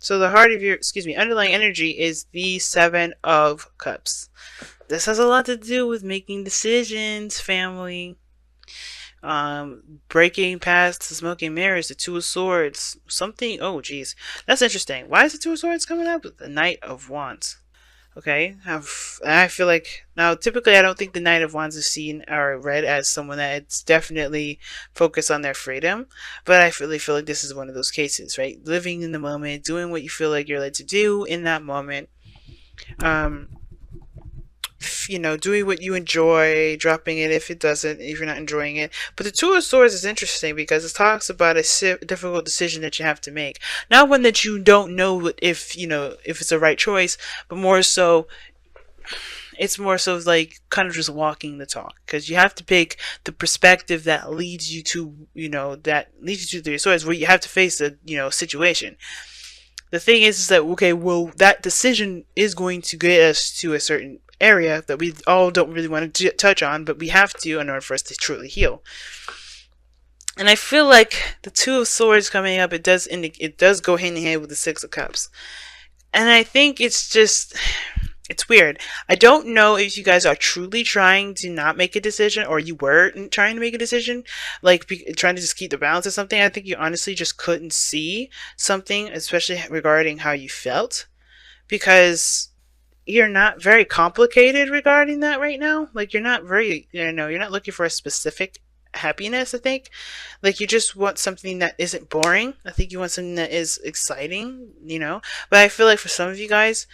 So the heart of your, underlying energy is the Seven of Cups. This has a lot to do with making decisions, family. Breaking past the smoking mirrors, the Two of Swords, something. Oh, geez, that's interesting. Why is the Two of Swords coming up? The Knight of Wands. Okay, I feel like now typically I don't think the Knight of Wands is seen or read as someone that's definitely focused on their freedom, but I really feel like this is one of those cases, right? Living in the moment, doing what you feel like you're led to do in that moment. Um, doing what you enjoy, dropping it if it doesn't, if you're not enjoying it. But the Two of Swords is interesting because it talks about a difficult decision that you have to make. Not one that you don't know if, if it's the right choice, but more so, it's more so like kind of just walking the talk because you have to pick the perspective that leads you to, that leads you to your swords where you have to face a, situation. The thing is that, okay, well, that decision is going to get us to a certain area that we all don't really want to touch on, but we have to in order for us to truly heal. And I feel like the Two of Swords coming up, it does go hand in hand with the Six of Cups. And I think it's weird. I don't know if you guys are truly trying to not make a decision or you were trying to make a decision, like trying to just keep the balance of something. I think you honestly just couldn't see something, especially regarding how you felt, because you're not very complicated regarding that right now. Like you're not very, you're not looking for a specific happiness. I think like you just want something that isn't boring. I think you want something that is exciting, but I feel like for some of you guys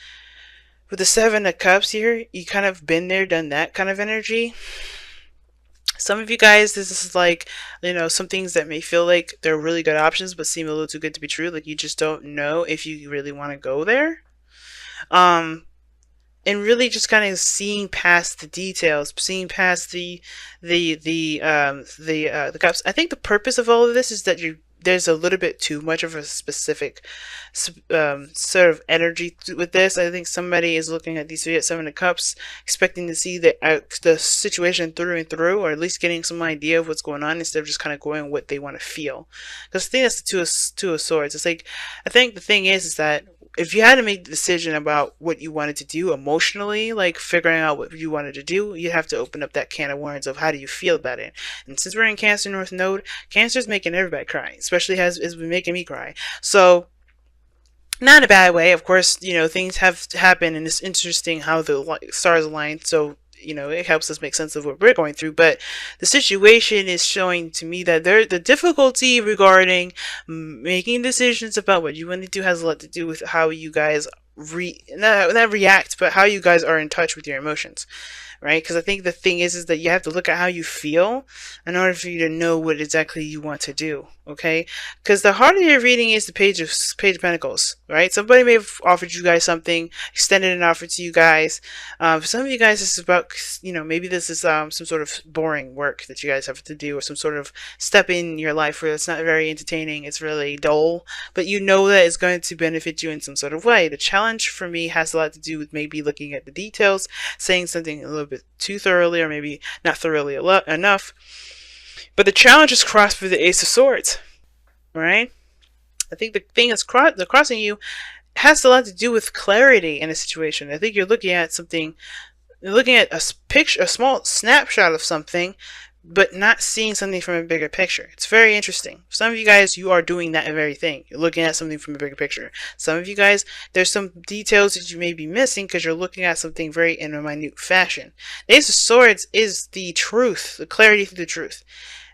with the Seven of Cups here, you kind of been there, done that kind of energy. Some of you guys, this is like, some things that may feel like they're really good options but seem a little too good to be true. Like you just don't know if you really want to go there. Um, and really just kind of seeing past the details, seeing past the cups. I think the purpose of all of this is that there's a little bit too much of a specific sort of energy with this. I think somebody is looking at these three at Seven of Cups, expecting to see the situation through and through, or at least getting some idea of what's going on instead of just kind of going what they want to feel. Because I think that's the two of Swords. It's like I think the thing is that if you had to make the decision about what you wanted to do emotionally, like figuring out what you wanted to do, you have to open up that can of worms of how do you feel about it. And since we're in Cancer North Node, Cancer's making everybody cry, especially has been making me cry. So not in a bad way, of course. Things have happened, and it's interesting how the stars align. So it helps us make sense of what we're going through. But the situation is showing to me that the difficulty regarding making decisions about what you want to do has a lot to do with how you guys not react, but how you guys are in touch with your emotions. Right? Because I think the thing is that you have to look at how you feel in order for you to know what exactly you want to do. Okay? Because the heart of your reading is the Page of Pentacles. Right? Somebody may have offered you guys something, extended an offer to you guys. For some of you guys, this is about, maybe this is some sort of boring work that you guys have to do, or some sort of step in your life where it's not very entertaining, it's really dull, but you know that it's going to benefit you in some sort of way. The challenge for me has a lot to do with maybe looking at the details, saying something a little bit too thoroughly, or maybe not thoroughly enough. But the challenge is crossed with the Ace of Swords, right? I think the thing that's crossing you has a lot to do with clarity in a situation. I think you're looking at something, you're looking at a picture, a small snapshot of something, but not seeing something from a bigger picture. It's very interesting. Some of you guys, you are doing that very thing. You're looking at something from a bigger picture. Some of you guys, there's some details that you may be missing because you're looking at something very in a minute fashion. The Ace of Swords is the truth, the clarity through the truth,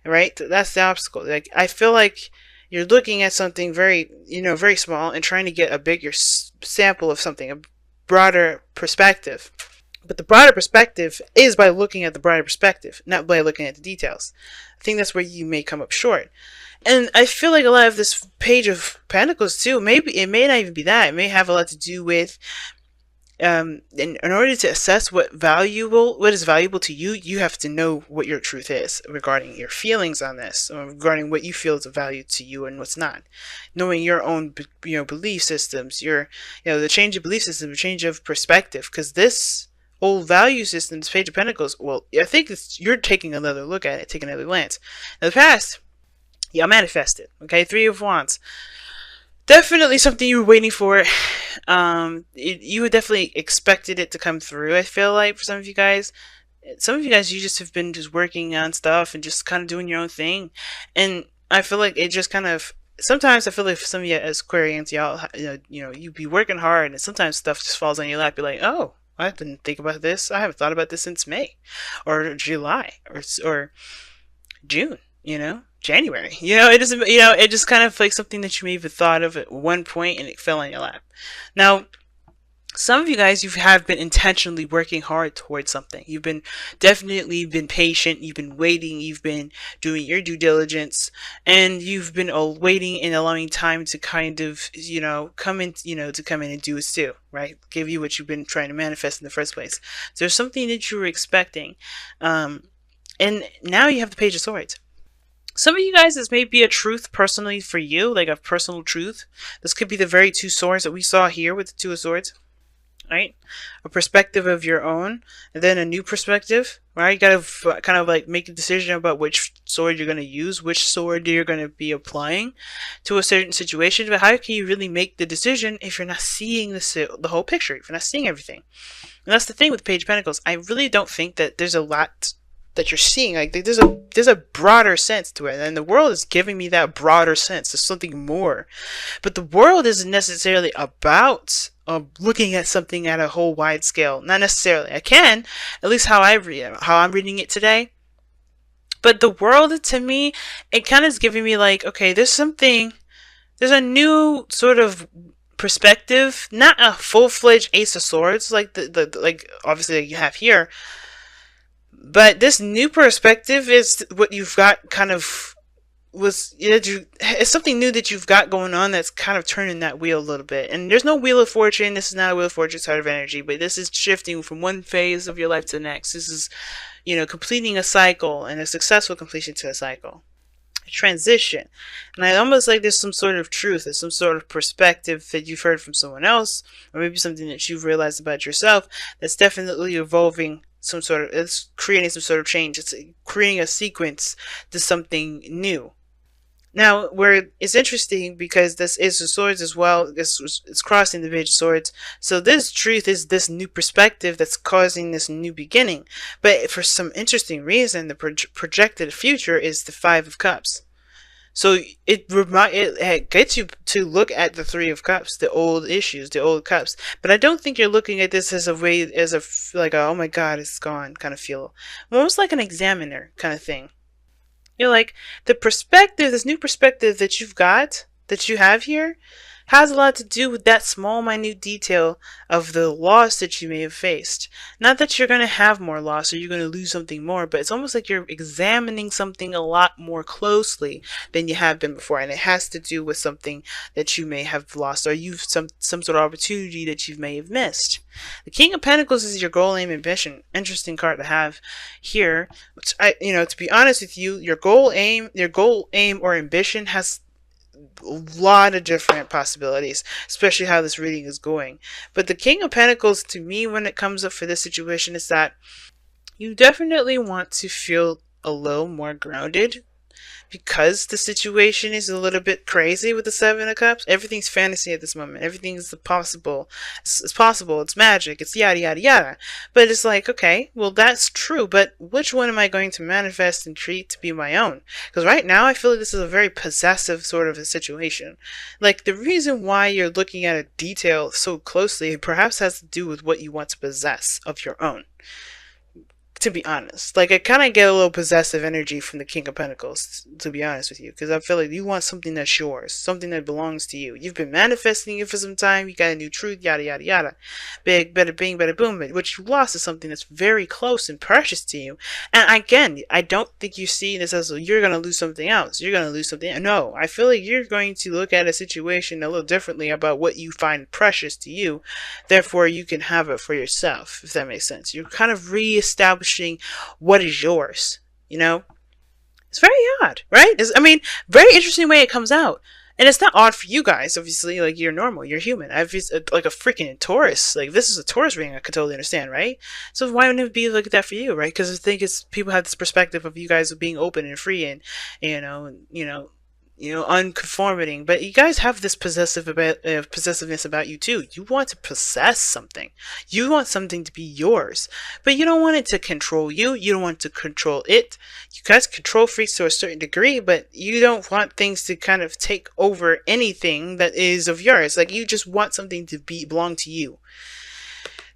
right? That's the obstacle. Like I feel like you're looking at something very, very small and trying to get a bigger sample of something, a broader perspective. But the broader perspective is by looking at the broader perspective, not by looking at the details. I think that's where you may come up short. And I feel like a lot of this Page of Pentacles too, maybe it may not even be that. It may have a lot to do with in order to assess what is valuable to you, you have to know what your truth is regarding your feelings on this, or regarding what you feel is of value to you and what's not. Knowing your own, belief systems, the change of belief system, the change of perspective, because this old value system, this Page of Pentacles, well, I think you're taking another look at it, taking another glance. In the past, y'all manifested, okay? Three of Wands. Definitely something you were waiting for. You had definitely expected it to come through. I feel like for some of you guys, you just have been just working on stuff and just kind of doing your own thing, and I feel like it just kind of. Sometimes I feel like for some of you as Aquarians, y'all, you be working hard, and sometimes stuff just falls on your lap. You're like, oh, I didn't think about this. I haven't thought about this since May, or July, or June. January. It doesn't. It just kind of like something that you may have thought of at one point, and it fell on your lap. Now, some of you guys, you have been intentionally working hard towards something. You've been definitely been patient. You've been waiting. You've been doing your due diligence, and you've been waiting and allowing time to kind of, come in, to come in and do its due, right? Give you what you've been trying to manifest in the first place. So there's something that you were expecting, and now you have the Page of Swords. Some of you guys, this may be a truth personally for you, like a personal truth. This could be the very two swords that we saw here with the Two of Swords. Right? A perspective of your own, and then a new perspective, right? You gotta kind of like make a decision about which sword you're gonna use, which sword you're gonna be applying to a certain situation. But how can you really make the decision if you're not seeing the whole picture, if you're not seeing everything? And that's the thing with Page of Pentacles. I really don't think that there's a lot that you're seeing. Like there's a broader sense to it, and the world is giving me that broader sense. There's something more, but the world isn't necessarily about looking at something at a whole wide scale. Not necessarily. I can, at least how I'm reading it today. But the world, to me, it kind of is giving me like, okay, there's a new sort of perspective, not a full-fledged Ace of Swords like like obviously that you have here. But this new perspective is what you've got kind of it's something new that you've got going on that's kind of turning that wheel a little bit. And there's no Wheel of Fortune. This is not a Wheel of Fortune sort of energy, but this is shifting from one phase of your life to the next. This is, completing a cycle and a successful completion to a cycle. A transition. And I almost like there's some sort of truth, there's some sort of perspective that you've heard from someone else, or maybe something that you've realized about yourself that's definitely evolving it's creating some sort of change. It's creating a sequence to something new. Now, where it's interesting because this is the swords as well. It's crossing the Page of Swords. So this truth is this new perspective that's causing this new beginning. But for some interesting reason, the projected future is the Five of Cups. So it gets you to look at the Three of Cups, the old issues, the old cups. But I don't think you're looking at this as oh my God, it's gone kind of feel. Almost like an examiner kind of thing. You're like, this new perspective that you have here, has a lot to do with that small, minute detail of the loss that you may have faced. Not that you're going to have more loss or you're going to lose something more, but it's almost like you're examining something a lot more closely than you have been before. And it has to do with something that you may have lost, or some sort of opportunity that you may have missed. The King of Pentacles is your goal, aim, ambition. Interesting card to have here. Which to be honest with you, your goal, aim, or ambition has a lot of different possibilities, especially how this reading is going. But the King of Pentacles, to me, when it comes up for this situation, is that you definitely want to feel a little more grounded, because the situation is a little bit crazy with the Seven of Cups. Everything's fantasy at this moment. Everything's possible. It's possible. It's magic. It's yada, yada, yada. But it's like, okay, well, that's true. But which one am I going to manifest and treat to be my own? Because right now, I feel like this is a very possessive sort of a situation. Like, the reason why you're looking at a detail so closely perhaps has to do with what you want to possess of your own. To be honest, like, I kind of get a little possessive energy from the King of Pentacles, to be honest with you, because I feel like you want something that's yours, something that belongs to you. You've been manifesting it for some time, you got a new truth, yada, yada, yada. Big, better, bing, better, boom. But what you lost is something that's very close and precious to you. And again, I don't think you see this as you're going to lose something else. You're going to lose something. No, I feel like you're going to look at a situation a little differently about what you find precious to you. Therefore, you can have it for yourself, if that makes sense. You're kind of reestablishing what is yours, It's very odd, right? Very interesting way it comes out. And it's not odd for you guys, obviously. Like, you're normal, you're human. Like a freaking Taurus. Like, this is a Taurus reading, I could totally understand, right? So why wouldn't it be like that for you, right? Because I think people have this perspective of you guys being open and free, and unconforming. But you guys have this possessiveness about you too. You want to possess something. You want something to be yours, but you don't want it to control you. You don't want to control it. You guys control freaks to a certain degree, but you don't want things to kind of take over anything that is of yours. Like, you just want something to belong to you.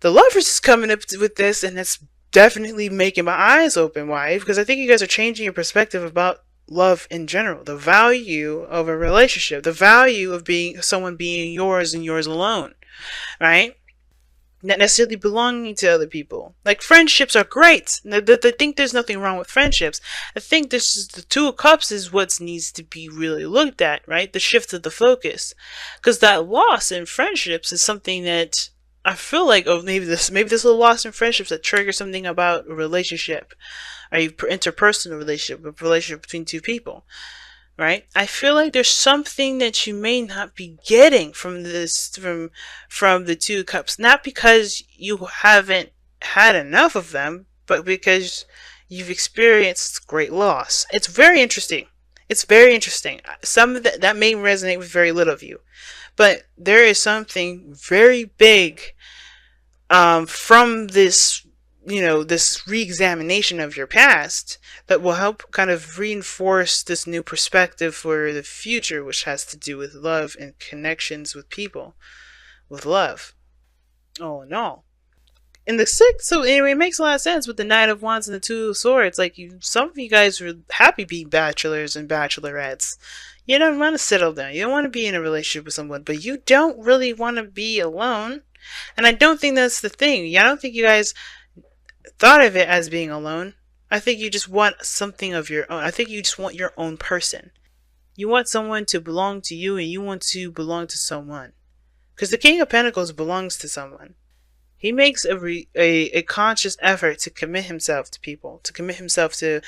The Lovers is coming up with this, and it's definitely making my eyes open wide, because I think you guys are changing your perspective about love in general, the value of a relationship, the value of someone being yours and yours alone, right? Not necessarily belonging to other people. Like, friendships are great. I think there's nothing wrong with friendships. I think this is the Two of Cups is what needs to be really looked at, right? The shift of the focus, because that loss in friendships is something that I feel like, oh, maybe this is a loss in friendships that triggers something about a relationship, a interpersonal relationship, a relationship between two people, right? I feel like there's something that you may not be getting from this, from the Two of Cups, not because you haven't had enough of them, but because you've experienced great loss. It's very interesting. It's very interesting. Some of that may resonate with very little of you, but there is something very big from this, this re-examination of your past that will help kind of reinforce this new perspective for the future, which has to do with love and connections with people, with love. Oh no. In the sixth, so anyway, it makes a lot of sense with the Knight of Wands and the Two of Swords. Like, some of you guys are happy being bachelors and bachelorettes. You don't want to settle down. You don't want to be in a relationship with someone, but you don't really want to be alone. And I don't think that's the thing. I don't think you guys thought of it as being alone. I think you just want something of your own. I think you just want your own person. You want someone to belong to you, and you want to belong to someone. Because the King of Pentacles belongs to someone. He makes a conscious effort to commit himself to people, to commit himself to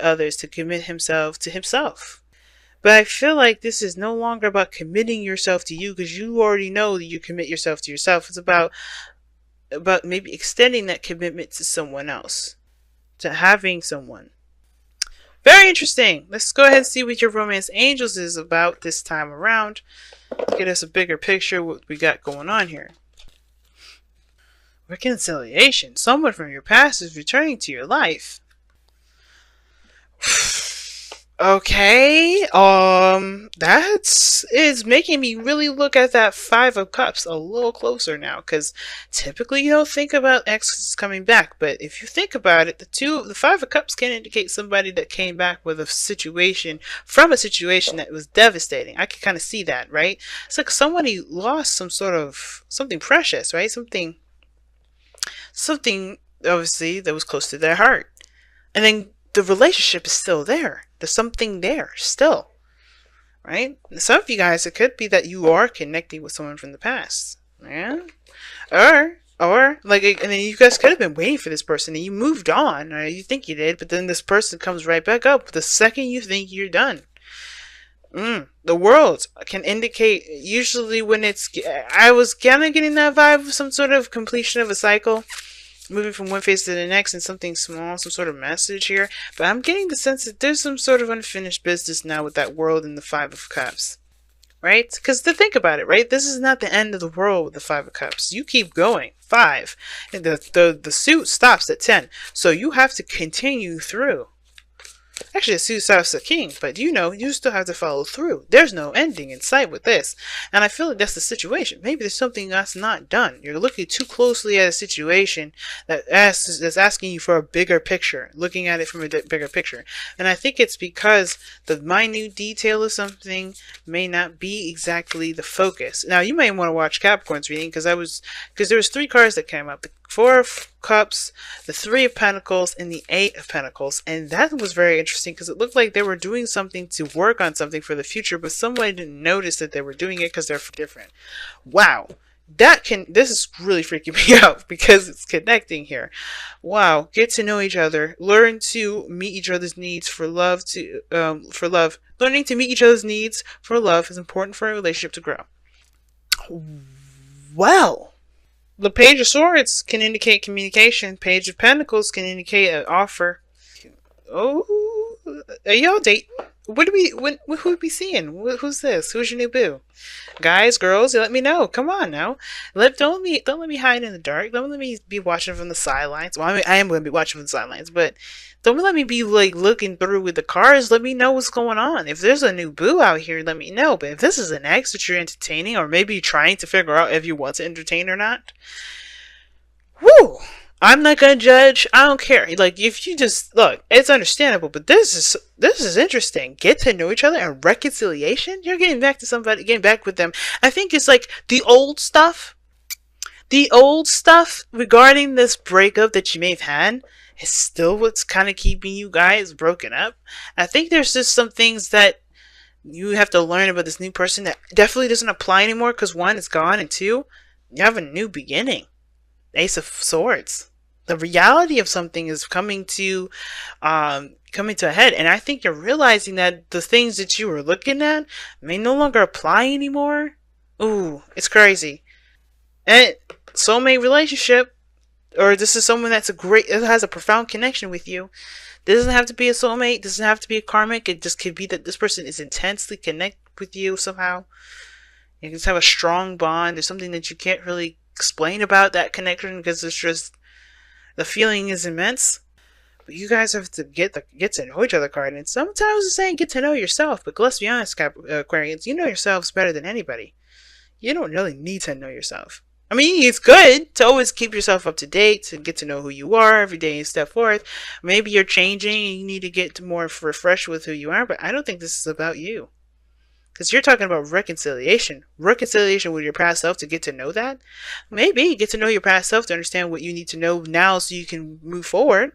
others, to commit himself to himself. But I feel like this is no longer about committing yourself to you, because you already know that you commit yourself to yourself. It's about maybe extending that commitment to someone else, to having someone. Very interesting. Let's go ahead and see what your romance angels is about this time around. Get us a bigger picture of what we got going on here. Reconciliation. Someone from your past is returning to your life. Okay, that is making me really look at that Five of Cups a little closer now, because typically you don't think about exes coming back, but if you think about it, the Five of Cups can indicate somebody that came back with a situation, from a situation that was devastating. I can kind of see that, right? It's like somebody lost something precious, right? Something obviously that was close to their heart, and then the relationship is still there. There's something there still, right? Some of you guys, it could be that you are connecting with someone from the past, yeah, or like, and then you guys could have been waiting for this person and you moved on, or you think you did, but then this person comes right back up the second you think you're done. The world can indicate, usually when I was kind of getting that vibe of some sort of completion of a cycle, moving from one phase to the next, and something small, some sort of message here. But I'm getting the sense that there's some sort of unfinished business now with that world and the Five of Cups, right? Because to think about it, right? This is not the end of the world with the Five of Cups. You keep going. 5. And the suit stops at 10. So you have to continue through. Actually, the suit stops at King, but you still have to follow through. There's no ending in sight with this. And I feel like that's the situation. Maybe there's something that's not done. You're looking too closely at a situation that's asking you for a bigger picture, looking at it from a bigger picture. And I think it's because the minute detail of something may not be exactly the focus. Now, you may want to watch Capricorn's reading, because there was 3 cards that came up. The 4 of Cups, the 3 of Pentacles, and the 8 of Pentacles. And that was very interesting, because it looked like they were doing something to work on something for the future, but somebody didn't notice that they were doing it because they're different. Wow. This is really freaking me out, because it's connecting here. Wow. Get to know each other. Learn to meet each other's needs for love. Learning to meet each other's needs for love is important for a relationship to grow. Well, the Page of Swords can indicate communication. Page of Pentacles can indicate an offer. Oh, are y'all dating? What do we? Who are we seeing? Who's this? Who's your new boo? Guys, girls, you let me know. Come on now. Don't let me hide in the dark. Don't let me be watching from the sidelines. Well, I mean, I am going to be watching from the sidelines, but don't let me be like looking through with the cars. Let me know what's going on. If there's a new boo out here, let me know. But if this is an ex that you're entertaining, or maybe trying to figure out if you want to entertain or not, whoo! I'm not gonna judge. I don't care. Like if you just look, it's understandable. But this is interesting. Get to know each other and reconciliation. You're getting back to somebody, getting back with them. I think it's like the old stuff. The old stuff regarding this breakup that you may have had is still what's kind of keeping you guys broken up. I think there's just some things that you have to learn about this new person that definitely doesn't apply anymore. Because one, it's gone, and two, you have a new beginning. Ace of Swords. The reality of something is coming to a head, and I think you're realizing that the things that you were looking at may no longer apply anymore. Ooh, it's crazy. And soulmate relationship, or this is someone it has a profound connection with you. This doesn't have to be a soulmate. Doesn't have to be a karmic. It just could be that this person is intensely connected with you somehow. You can just have a strong bond. There's something that you can't really explain about that connection because it's just the feeling is immense. But you guys have to get to know each other card. And sometimes it's saying get to know yourself. But let's be honest, Aquarians, you know yourselves better than anybody. You don't really need to know yourself. I mean, it's good to always keep yourself up to date, to get to know who you are every day and step forth. Maybe you're changing and you need to get more refreshed with who you are. But I don't think this is about you. Because you're talking about reconciliation. Reconciliation with your past self to get to know that. Maybe get to know your past self to understand what you need to know now so you can move forward.